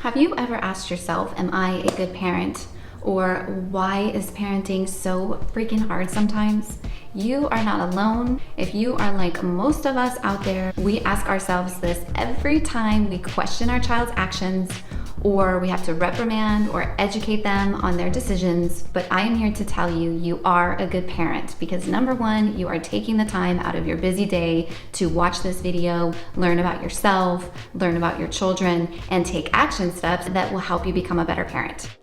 Have you ever asked yourself, am I a good parent? Or why is parenting so freaking hard sometimes? You are not alone. If you are like most of us out there, we ask ourselves this every time we question our child's actions, or we have to reprimand or educate them on their decisions. But I am here to tell you, you are a good parent because number one, you are taking the time out of your busy day to watch this video, learn about yourself, learn about your children, and take action steps that will help you become a better parent.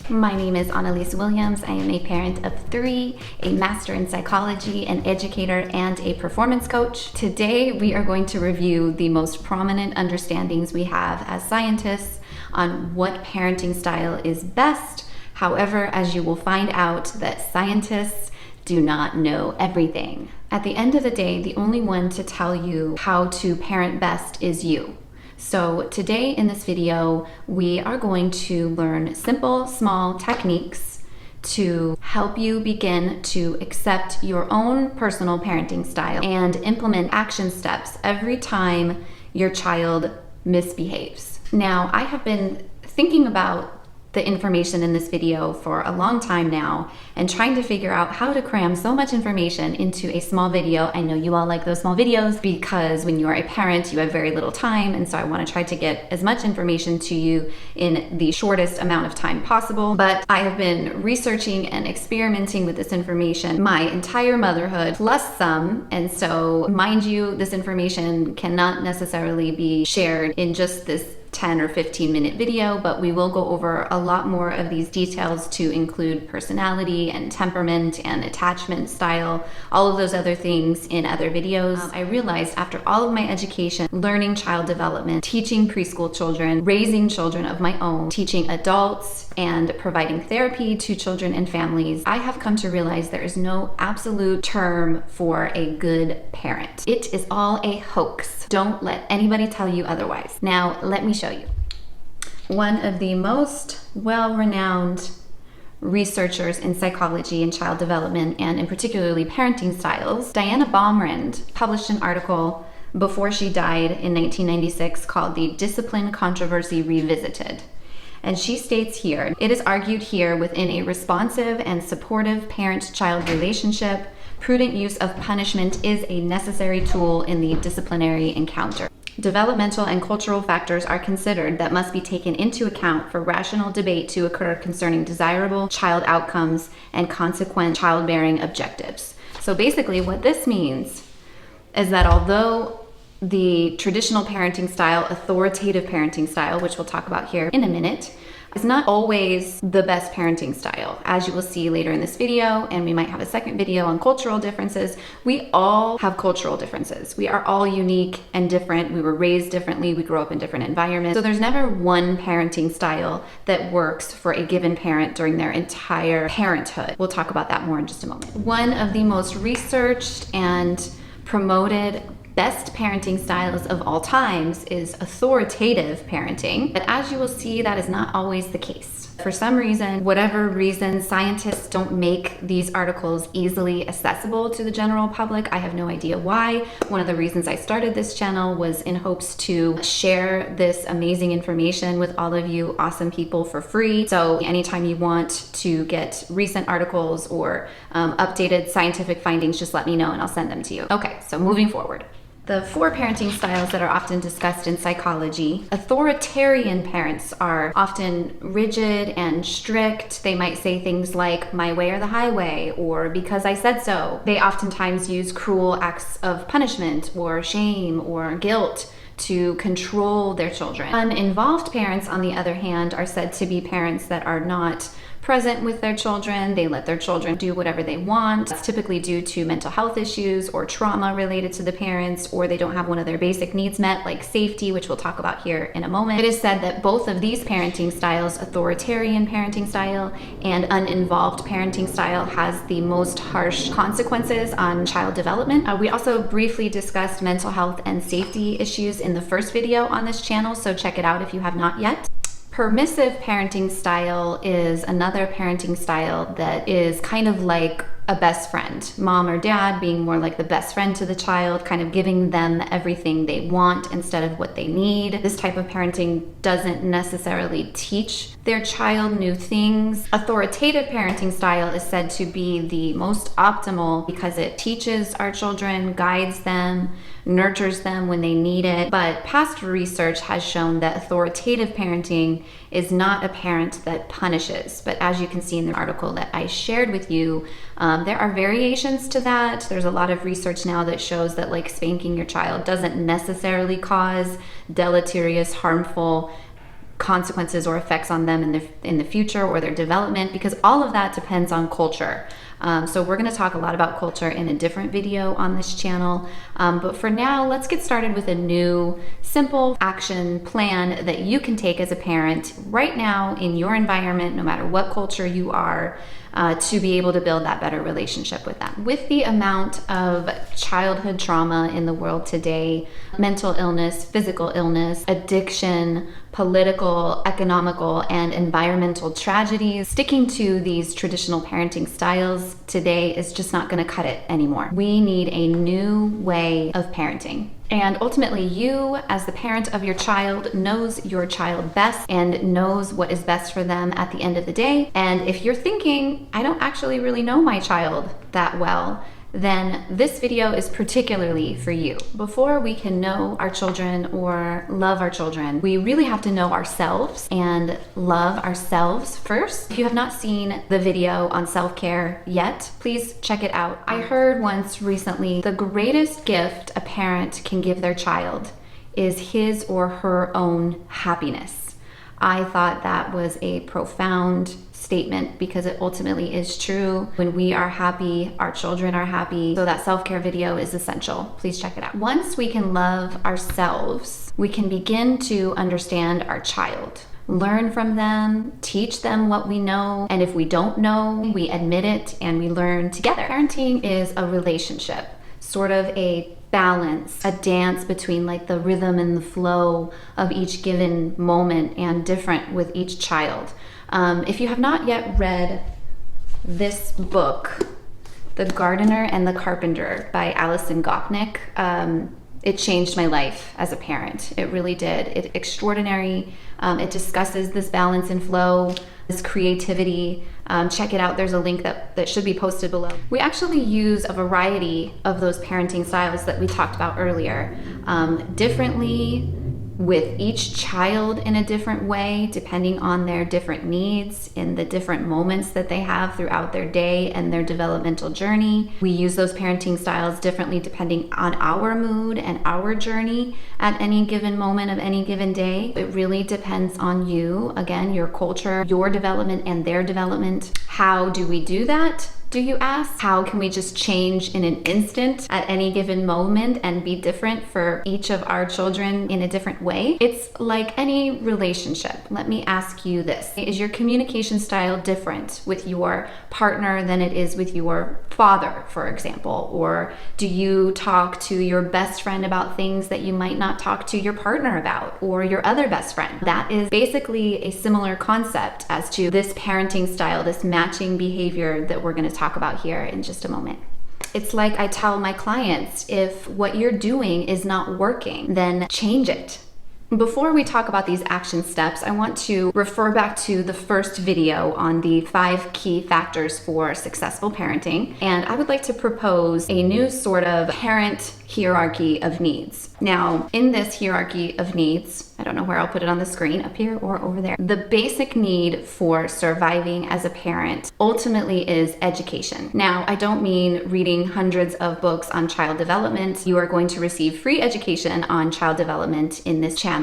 My name is Annalise Williams. I am a parent of 3, a master in psychology, an educator, and a performance coach. Today, we are going to review the most prominent understandings we have as scientists on what parenting style is best. However, as you will find out, that scientists do not know everything. At the end of the day, the only one to tell you how to parent best is you. So today in this video, we are going to learn simple, small techniques to help you begin to accept your own personal parenting style and implement action steps every time your child misbehaves. Now, I have been thinking about the information in this video for a long time now and trying to figure out how to cram so much information into a small video. I know you all like those small videos because when you are a parent, you have very little time, and so I want to try to get as much information to you in the shortest amount of time possible. But I have been researching and experimenting with this information my entire motherhood plus some, and so mind you, this information cannot necessarily be shared in just this 10 or 15 minute video, but we will go over a lot more of these details to include personality and temperament and attachment style, all of those other things in other videos. I realized after all of my education, learning child development, teaching preschool children, raising children of my own, teaching adults, and providing therapy to children and families, I have come to realize there is no absolute term for a good parent. It is all a hoax. Don't let anybody tell you otherwise. Now, let me show you. One of the most well-renowned researchers in psychology and child development, and in particularly parenting styles, Diana Baumrind, published an article before she died in 1996 called The Discipline Controversy Revisited. And she states here, it is argued here within a responsive and supportive parent-child relationship, prudent use of punishment is a necessary tool in the disciplinary encounter. Developmental and cultural factors are considered that must be taken into account for rational debate to occur concerning desirable child outcomes and consequent childbearing objectives. So basically what this means is that although the traditional parenting style, authoritative parenting style, which we'll talk about here in a minute, is not always the best parenting style. As you will see later in this video, and we might have a second video on cultural differences, we all have cultural differences. We are all unique and different. We were raised differently. We grew up in different environments. So there's never one parenting style that works for a given parent during their entire parenthood. We'll talk about that more in just a moment. One of the most researched and promoted best parenting styles of all times is authoritative parenting, but as you will see, that is not always the case. For some reason, whatever reason, scientists don't make these articles easily accessible to the general public. I have no idea why. One of the reasons I started this channel was in hopes to share this amazing information with all of you awesome people for free. So anytime you want to get recent articles or updated scientific findings, just let me know and I'll send them to you. Okay, so moving forward. The 4 parenting styles that are often discussed in psychology. Authoritarian parents are often rigid and strict. They might say things like, my way or the highway, or because I said so. They oftentimes use cruel acts of punishment or shame or guilt to control their children. Uninvolved parents, on the other hand, are said to be parents that are not present with their children. They let their children do whatever they want. It's typically due to mental health issues or trauma related to the parents, or they don't have one of their basic needs met, like safety, which we'll talk about here in a moment. It is said that both of these parenting styles, authoritarian parenting style and uninvolved parenting style, has the most harsh consequences on child development. We also briefly discussed mental health and safety issues in the first video on this channel, so check it out if you have not yet. Permissive parenting style is another parenting style that is kind of like a best friend, mom or dad being more like the best friend to the child, kind of giving them everything they want instead of what they need. This type of parenting doesn't necessarily teach their child new things. Authoritative parenting style is said to be the most optimal because it teaches our children, guides them, nurtures them when they need it. But past research has shown that authoritative parenting is not a parent that punishes. But as you can see in the article that I shared with you, there are variations to that. There's a lot of research now that shows that like spanking your child doesn't necessarily cause deleterious, harmful consequences or effects on them in the future or their development, because all of that depends on culture. So we're going to talk a lot about culture in a different video on this channel. But for now, let's get started with a new simple action plan that you can take as a parent right now in your environment, no matter what culture you are, to be able to build that better relationship with them. With the amount of childhood trauma in the world today, mental illness, physical illness, addiction, political, economical, and environmental tragedies, sticking to these traditional parenting styles today is just not going to cut it anymore. We need a new way of parenting. And ultimately, you, as the parent of your child, knows your child best and knows what is best for them at the end of the day. And if you're thinking, I don't actually really know my child that well, then this video is particularly for you. Before we can know our children or love our children, we really have to know ourselves and love ourselves first. If you have not seen the video on self-care yet, please check it out. I heard once recently, the greatest gift a parent can give their child is his or her own happiness. I thought that was a profound statement because it ultimately is true. When we are happy, our children are happy. So that self-care video is essential. Please check it out. Once we can love ourselves, we can begin to understand our child. Learn from them, teach them what we know, and if we don't know, we admit it and we learn together. Parenting is a relationship, sort of a balance, a dance between like the rhythm and the flow of each given moment, and different with each child. If you have not yet read this book, The Gardener and the Carpenter by Alison Gopnik, it changed my life as a parent. It really did. It's extraordinary. It discusses this balance and flow, this creativity. Check it out. There's a link that should be posted below. We actually use a variety of those parenting styles that we talked about earlier, differently, with each child in a different way, depending on their different needs in the different moments that they have throughout their day and their developmental journey. We use those parenting styles differently depending on our mood and our journey at any given moment of any given day. It really depends on you, again, your culture, your development and their development. How do we do that? Do you ask? How can we just change in an instant at any given moment and be different for each of our children in a different way? It's like any relationship. Let me ask you this. Is your communication style different with your partner than it is with your father, for example? Or do you talk to your best friend about things that you might not talk to your partner about, or your other best friend? That is basically a similar concept as to this parenting style, this matching behavior that we're going to talk about here in just a moment. It's like I tell my clients, if what you're doing is not working, then change it. Before we talk about these action steps, I want to refer back to the first video on the 5 key factors for successful parenting. And I would like to propose a new sort of parent hierarchy of needs. Now, in this hierarchy of needs, I don't know where I'll put it on the screen, up here or over there. The basic need for surviving as a parent ultimately is education. Now, I don't mean reading hundreds of books on child development. You are going to receive free education on child development in this channel.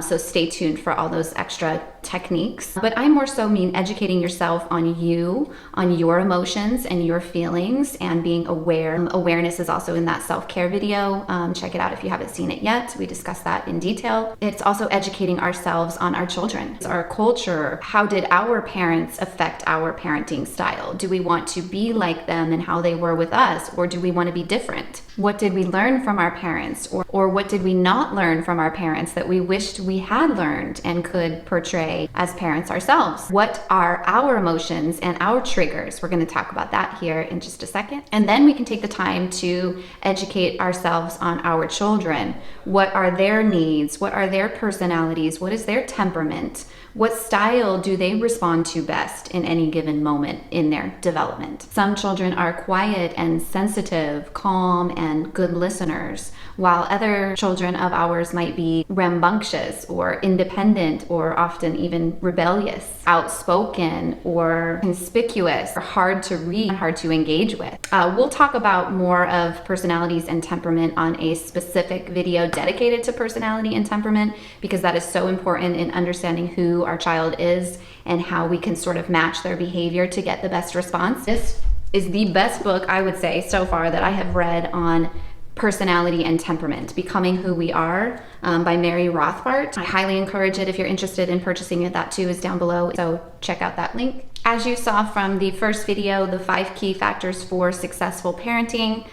So stay tuned for all those extra techniques. But I more so mean educating yourself on you, on your emotions and your feelings, and being aware. Awareness is also in that self-care video. Check it out if you haven't seen it yet. We discussed that in detail. It's also educating ourselves on our children. It's our culture. How did our parents affect our parenting style? Do we want to be like them and how they were with us, or do we want to be different? What did we learn from our parents, or what did we not learn from our parents that we wished we had learned and could portray way as parents ourselves. What are our emotions and our triggers? We're going to talk about that here in just a second. And then we can take the time to educate ourselves on our children. What are their needs? What are their personalities? What is their temperament? What style do they respond to best in any given moment in their development? Some children are quiet and sensitive, calm and good listeners, while other children of ours might be rambunctious or independent or often even rebellious, outspoken or conspicuous, or hard to read, hard to engage with. We'll talk about more of personalities and temperament on a specific video dedicated to personality and temperament, because that is so important in understanding who our child is and how we can sort of match their behavior to get the best response. This is the best book, I would say, so far that I have read on personality and temperament, Becoming Who We Are, by Mary Rothbart. I highly encourage it. If you're interested in purchasing it, that too is down below, so check out that link. As you saw from the first video, the 5 key factors for successful parenting,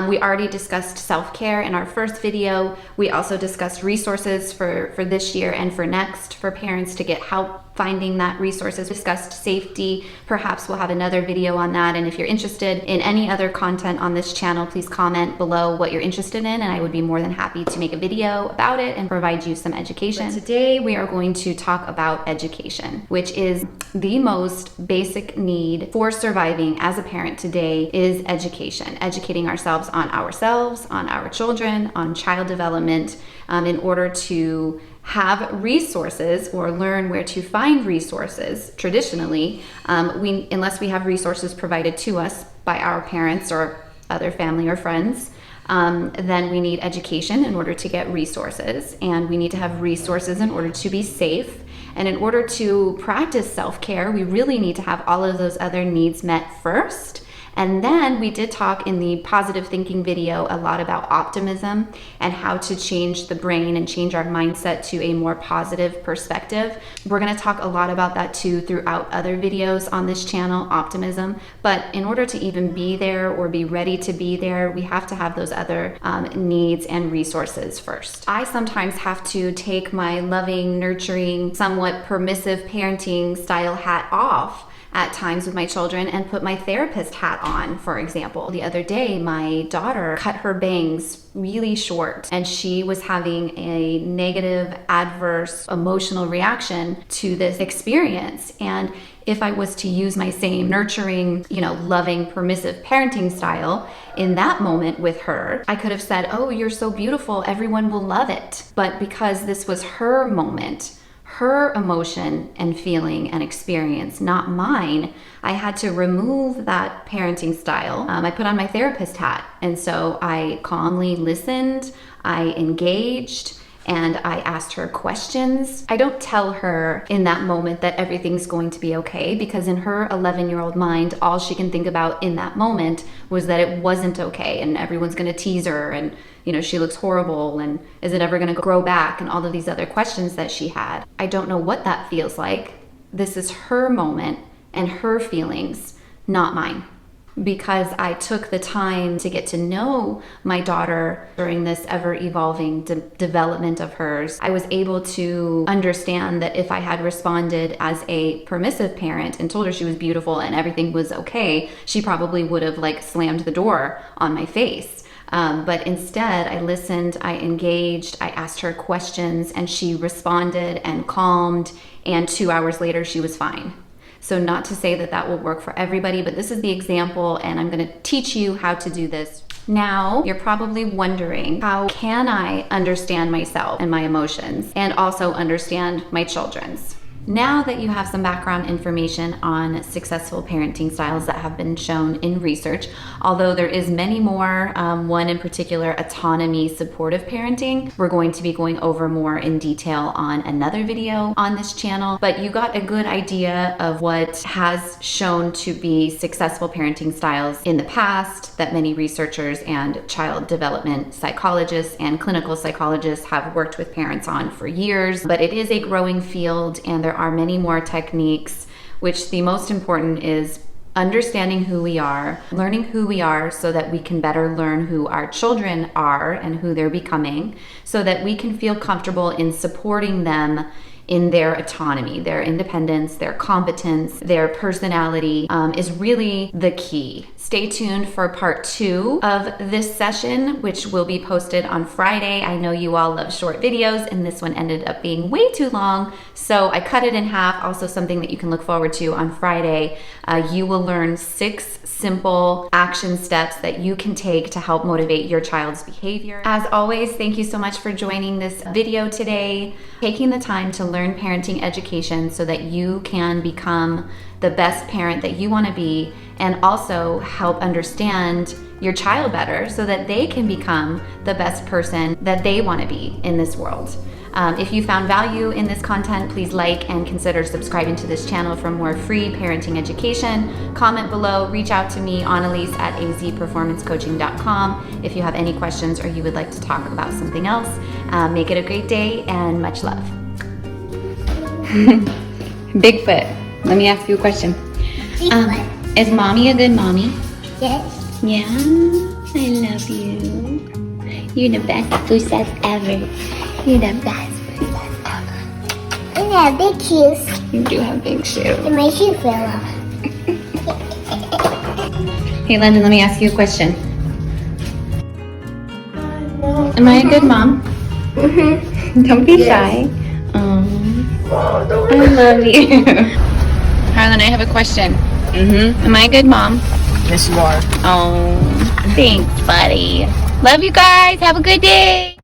we already discussed self-care in our first video. We also discussed resources for this year and for next for parents to get help finding that resources. Discussed safety. Perhaps we'll have another video on that. And if you're interested in any other content on this channel, please comment below what you're interested in, and I would be more than happy to make a video about it and provide you some education. But today we are going to talk about education, which is the most basic need for surviving as a parent today is education. Educating ourselves, on our children, on child development, in order to have resources or learn where to find resources. Traditionally, unless we have resources provided to us by our parents or other family or friends, then we need education in order to get resources, and we need to have resources in order to be safe. And in order to practice self-care, we really need to have all of those other needs met first. And then we did talk in the positive thinking video a lot about optimism and how to change the brain and change our mindset to a more positive perspective. We're going to talk a lot about that too throughout other videos on this channel, optimism. But in order to even be there or be ready to be there, we have to have those other needs and resources first. I sometimes have to take my loving, nurturing, somewhat permissive parenting style hat off at times with my children and put my therapist hat on. For example, the other day, my daughter cut her bangs really short, and she was having a negative, adverse, emotional reaction to this experience. And if I was to use my same nurturing, loving, permissive parenting style in that moment with her, I could have said, "Oh, you're so beautiful, everyone will love it." But because this was her moment, her emotion and feeling and experience, not mine, I had to remove that parenting style. I put on my therapist hat. And so I calmly listened, I engaged, and I asked her questions. I don't tell her in that moment that everything's going to be okay, because in her 11-year-old mind, all she can think about in that moment was that it wasn't okay and everyone's going to tease her and she looks horrible and is it ever going to grow back, and all of these other questions that she had. I don't know what that feels like. This is her moment and her feelings, not mine. Because I took the time to get to know my daughter during this ever-evolving development of hers, I was able to understand that if I had responded as a permissive parent and told her she was beautiful and everything was okay, she probably would have slammed the door on my face. But instead, I listened, I engaged, I asked her questions, and she responded and calmed, and 2 hours later, she was fine. So not to say that that will work for everybody, but this is the example, and I'm going to teach you how to do this. Now, you're probably wondering, how can I understand myself and my emotions and also understand my children's? Now that you have some background information on successful parenting styles that have been shown in research, although there is many more, one in particular, autonomy supportive parenting, we're going to be going over more in detail on another video on this channel, but you got a good idea of what has shown to be successful parenting styles in the past that many researchers and child development psychologists and clinical psychologists have worked with parents on for years. But it is a growing field, and there are many more techniques, which the most important is understanding who we are, learning who we are so that we can better learn who our children are and who they're becoming, so that we can feel comfortable in supporting them in their autonomy, their independence, their competence, their personality is really the key. Stay tuned for part 2 of this session, which will be posted on Friday. I know you all love short videos, and this one ended up being way too long, so I cut it in half. Also something that you can look forward to on Friday. You will learn 6 simple action steps that you can take to help motivate your child's behavior. As always, thank you so much for joining this video today, taking the time to learn parenting education so that you can become the best parent that you want to be, and also help understand your child better so that they can become the best person that they want to be in this world. If you found value in this content, please like and consider subscribing to this channel for more free parenting education. Comment below, reach out to me, Annalise at azperformancecoaching.com if you have any questions or you would like to talk about something else. Make it a great day and much love. Bigfoot, let me ask you a question. Is mommy a good mommy? Yes. Yeah, I love you. You're the best princess ever. You're the best princess ever. I have big shoes. You do have big shoes. And my shoe fell off. Hey, London, let me ask you a question. Am I a good mom? Don't be shy. I love you. Harlan, I have a question. Am I a good mom? Yes, you are. Oh, thanks, buddy. Love you guys. Have a good day.